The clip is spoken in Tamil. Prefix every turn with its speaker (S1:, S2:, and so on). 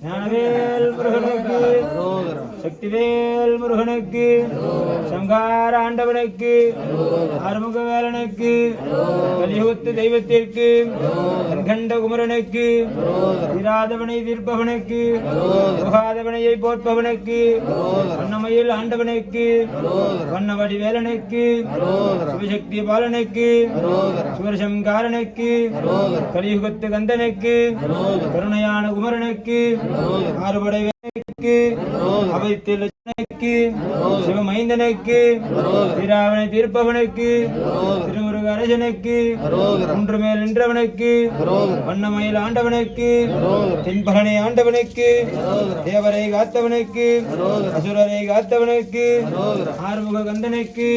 S1: ஞானவேல் முருகனுக்கு, சக்திவேல் முருகனுக்கு, சங்கார ஆண்டவனுக்கு, ஆறுமுக வேலனுக்கு, கலியுகத்து தெய்வத்திற்கு, கண்கண்ட குமரனுக்கு, தீராதவனை தீர்ப்பவனுக்கு, போகாதவனையை போர்ப்பவனுக்கு, வண்ணமையில் ஆண்டவனுக்கு, வண்ணவடி வேலனுக்கு, சிவசக்தி பாலனுக்கு, சிவசங்காரனுக்கு, கலியுகத்து கந்தனுக்கு, கருணையான குமரனுக்கு, ஆறுபடை வேலனுக்கு, அவைத்திலனுக்கு, சிவமைந்தனுக்கு, தீராவனை தீர்ப்பவனுக்கு, திருமுருக அரசனுக்கு, ஒன்று மேல் நின்றவனுக்கு, வண்ணமயில் ஆண்டவனுக்கு, தென்பகனை ஆண்டவனுக்கு, தேவரை காத்தவனுக்கு, அசுரரை காத்தவனுக்கு, ஆறுமுக கந்தனுக்கு